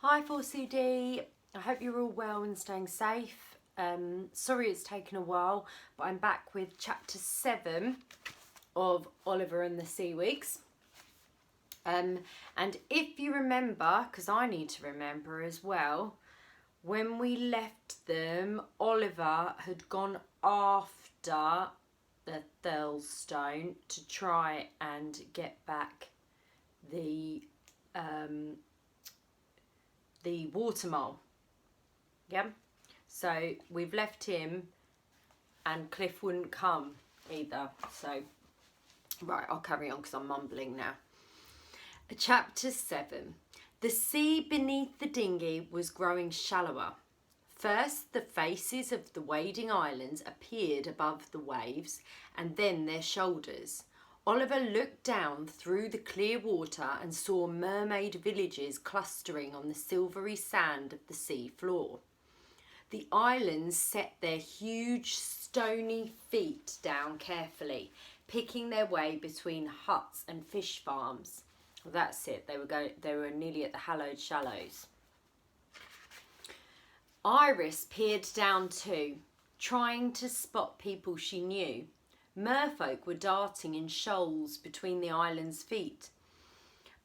Hi 4CD, I hope you're all well and staying safe. Sorry it's taken a while, but I'm back with chapter 7 of Oliver and the Seaweeks. And if you remember, because I need to remember as well, when we left them, Oliver had gone after the Thurlstone to try and get back the water mole. Yeah, so we've left him and Cliff wouldn't come either. So right, I'll carry on because I'm mumbling now. Chapter 7. The sea beneath the dinghy was growing shallower. First, the faces of the wading islands appeared above the waves, and then their shoulders. Oliver looked down through the clear water and saw mermaid villages clustering on the silvery sand of the sea floor. The islands set their huge stony feet down carefully, picking their way between huts and fish farms. Well, that's it. They were nearly at the hallowed shallows. Iris peered down too, trying to spot people she knew. Merfolk were darting in shoals between the island's feet,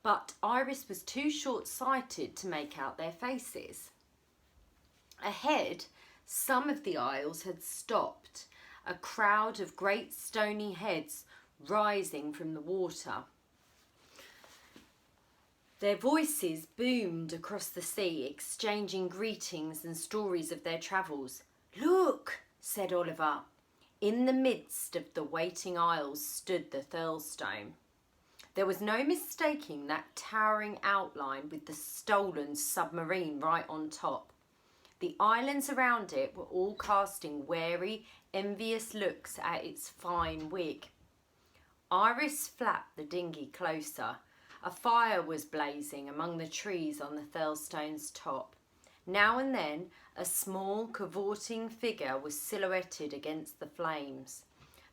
but Iris was too short-sighted to make out their faces. Ahead, some of the isles had stopped, a crowd of great stony heads rising from the water. Their voices boomed across the sea, exchanging greetings and stories of their travels. "Look," said Oliver. In the midst of the waiting isles stood the Thurlstone. There was no mistaking that towering outline with the stolen submarine right on top. The islands around it were all casting wary, envious looks at its fine wig. Iris flapped the dinghy closer. A fire was blazing among the trees on the Thurlstone's top. Now and then, a small, cavorting figure was silhouetted against the flames.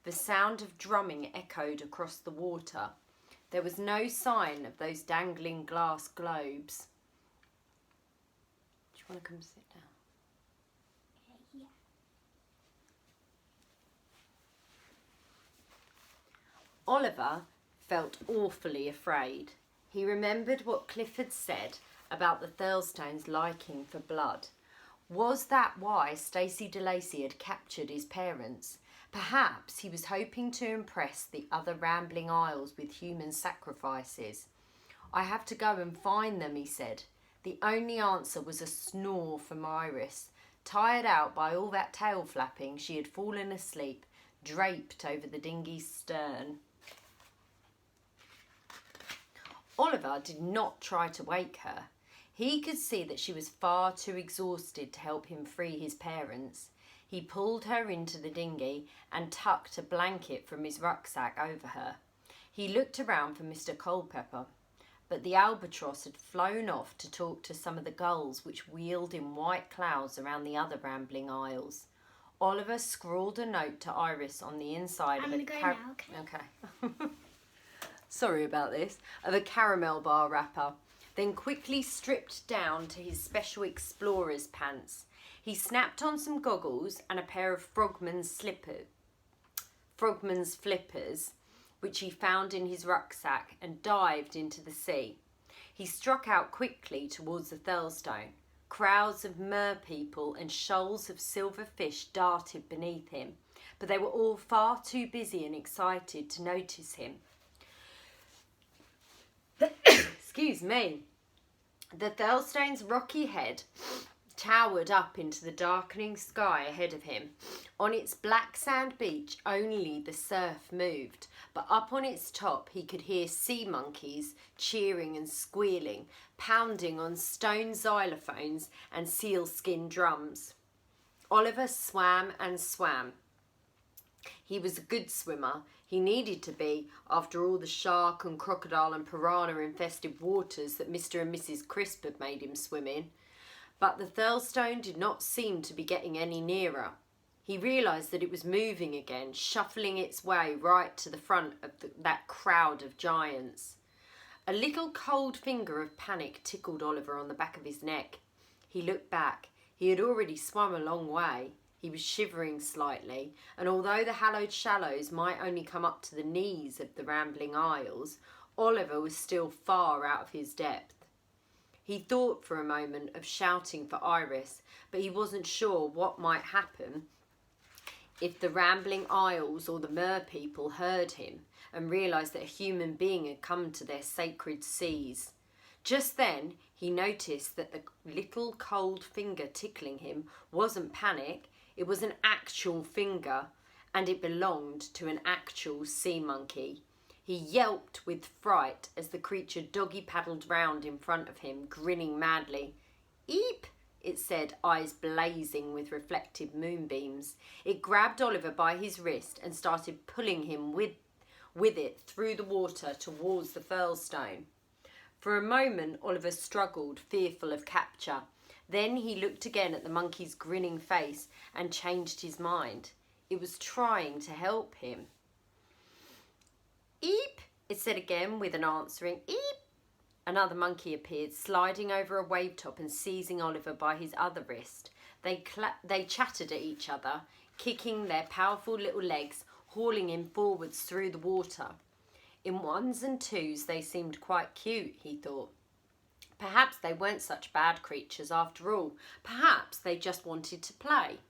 The sound of drumming echoed across the water. There was no sign of those dangling glass globes. Do you want to come sit down? Yeah. Oliver felt awfully afraid. He remembered what Cliff had said about the Thurlstone's liking for blood. Was that why Stacey de Lacy had captured his parents? Perhaps he was hoping to impress the other rambling isles with human sacrifices. "I have to go and find them," he said. The only answer was a snore from Iris. Tired out by all that tail flapping, she had fallen asleep, draped over the dinghy's stern. Oliver did not try to wake her. He could see that she was far too exhausted to help him free his parents. He pulled her into the dinghy and tucked a blanket from his rucksack over her. He looked around for Mr. Culpepper, but the albatross had flown off to talk to some of the gulls which wheeled in white clouds around the other rambling isles. Oliver scrawled a note to Iris on the inside I'm of a gonna go now, Okay. Sorry about this, of a caramel bar wrapper, then quickly stripped down to his special explorer's pants. He snapped on some goggles and a pair of frogman's flippers, which he found in his rucksack, and dived into the sea. He struck out quickly towards the Thurlstone. Crowds of merpeople and shoals of silver fish darted beneath him, but they were all far too busy and excited to notice him. Excuse me. The Thurlstone's rocky head towered up into the darkening sky ahead of him. On its black sand beach, only the surf moved, but up on its top he could hear sea monkeys cheering and squealing, pounding on stone xylophones and sealskin drums. Oliver swam and swam. He was a good swimmer. He needed to be, after all the shark and crocodile and piranha-infested waters that Mr. and Mrs. Crisp had made him swim in. But the Thurlstone did not seem to be getting any nearer. He realised that it was moving again, shuffling its way right to the front of that crowd of giants. A little cold finger of panic tickled Oliver on the back of his neck. He looked back. He had already swum a long way. He was shivering slightly, and although the hallowed shallows might only come up to the knees of the rambling isles, Oliver was still far out of his depth. He thought for a moment of shouting for Iris, but he wasn't sure what might happen if the rambling isles or the mer people heard him and realised that a human being had come to their sacred seas. Just then, he noticed that the little cold finger tickling him wasn't panic, it was an actual finger, and it belonged to an actual sea monkey. He yelped with fright as the creature doggy-paddled round in front of him, grinning madly. "Eep!" it said, eyes blazing with reflected moonbeams. It grabbed Oliver by his wrist and started pulling him with it through the water towards the Furlstone. For a moment, Oliver struggled, fearful of capture. Then he looked again at the monkey's grinning face and changed his mind. It was trying to help him. "Eep!" it said again with an answering "eep." Another monkey appeared, sliding over a wave top and seizing Oliver by his other wrist. They chattered at each other, kicking their powerful little legs, hauling him forwards through the water. In ones and twos they seemed quite cute, he thought. Perhaps they weren't such bad creatures after all. Perhaps they just wanted to play.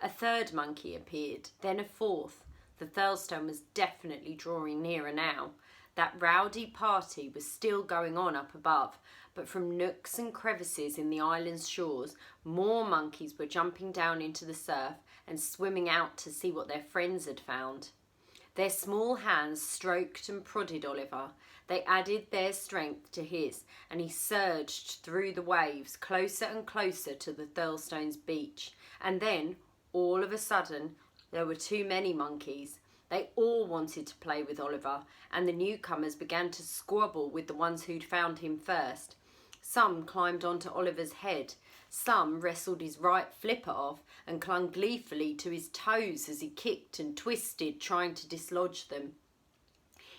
A third monkey appeared, then a fourth. The Thurlstone was definitely drawing nearer now. That rowdy party was still going on up above, but from nooks and crevices in the island's shores, more monkeys were jumping down into the surf and swimming out to see what their friends had found. Their small hands stroked and prodded Oliver. They added their strength to his, and he surged through the waves, closer and closer to the Thurlstone's beach. And then, all of a sudden, there were too many monkeys. They all wanted to play with Oliver, and the newcomers began to squabble with the ones who'd found him first. Some climbed onto Oliver's head. Some wrestled his right flipper off and clung gleefully to his toes as he kicked and twisted, trying to dislodge them.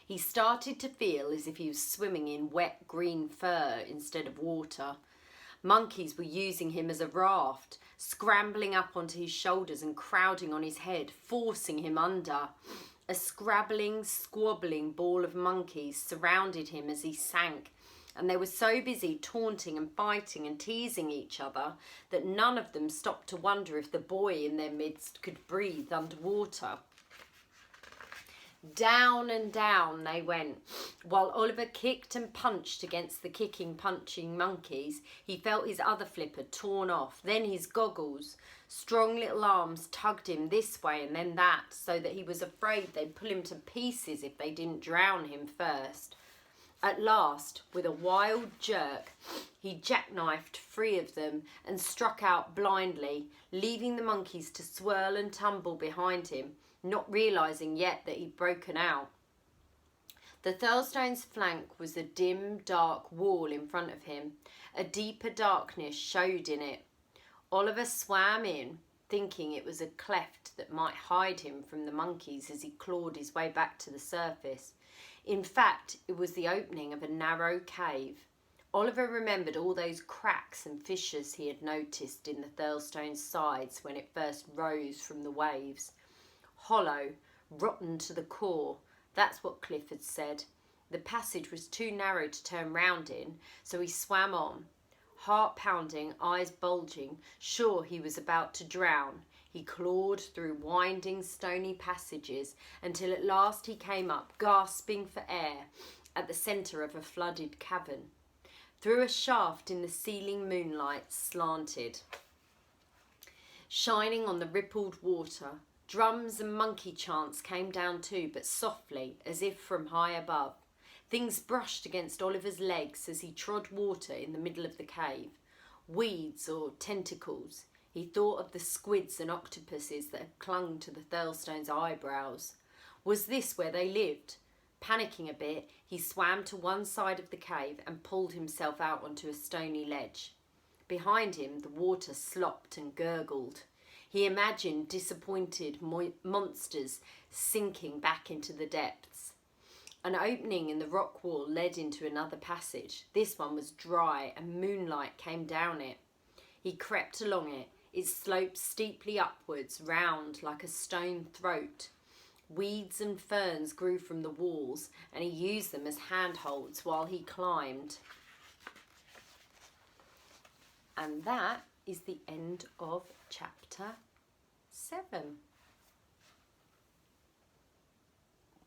He started to feel as if he was swimming in wet green fur instead of water. Monkeys were using him as a raft, scrambling up onto his shoulders and crowding on his head, forcing him under. A scrabbling, squabbling ball of monkeys surrounded him as he sank, and they were so busy taunting and fighting and teasing each other that none of them stopped to wonder if the boy in their midst could breathe underwater. Down and down they went. While Oliver kicked and punched against the kicking, punching monkeys, he felt his other flipper torn off, then his goggles. Strong little arms tugged him this way and then that, so that he was afraid they'd pull him to pieces if they didn't drown him first. At last, with a wild jerk, he jackknifed free of them and struck out blindly, leaving the monkeys to swirl and tumble behind him, not realising yet that he'd broken out. The Thurlstone's flank was a dim, dark wall in front of him. A deeper darkness showed in it. Oliver swam in, thinking it was a cleft that might hide him from the monkeys as he clawed his way back to the surface. In fact, it was the opening of a narrow cave. Oliver remembered all those cracks and fissures he had noticed in the Thurlstone's sides when it first rose from the waves. Hollow, rotten to the core, that's what Cliff had said. The passage was too narrow to turn round in, so he swam on. Heart pounding, eyes bulging, sure he was about to drown. He clawed through winding, stony passages until at last he came up, gasping for air, at the centre of a flooded cavern. Through a shaft in the ceiling moonlight slanted, shining on the rippled water. Drums and monkey chants came down too, but softly, as if from high above. Things brushed against Oliver's legs as he trod water in the middle of the cave. Weeds or tentacles. He thought of the squids and octopuses that had clung to the Thurlstone's eyebrows. Was this where they lived? Panicking a bit, he swam to one side of the cave and pulled himself out onto a stony ledge. Behind him, the water slopped and gurgled. He imagined disappointed monsters sinking back into the depths. An opening in the rock wall led into another passage. This one was dry and moonlight came down it. He crept along it. It sloped steeply upwards, round like a stone throat. Weeds and ferns grew from the walls, and he used them as handholds while he climbed. And that is the end of chapter 7.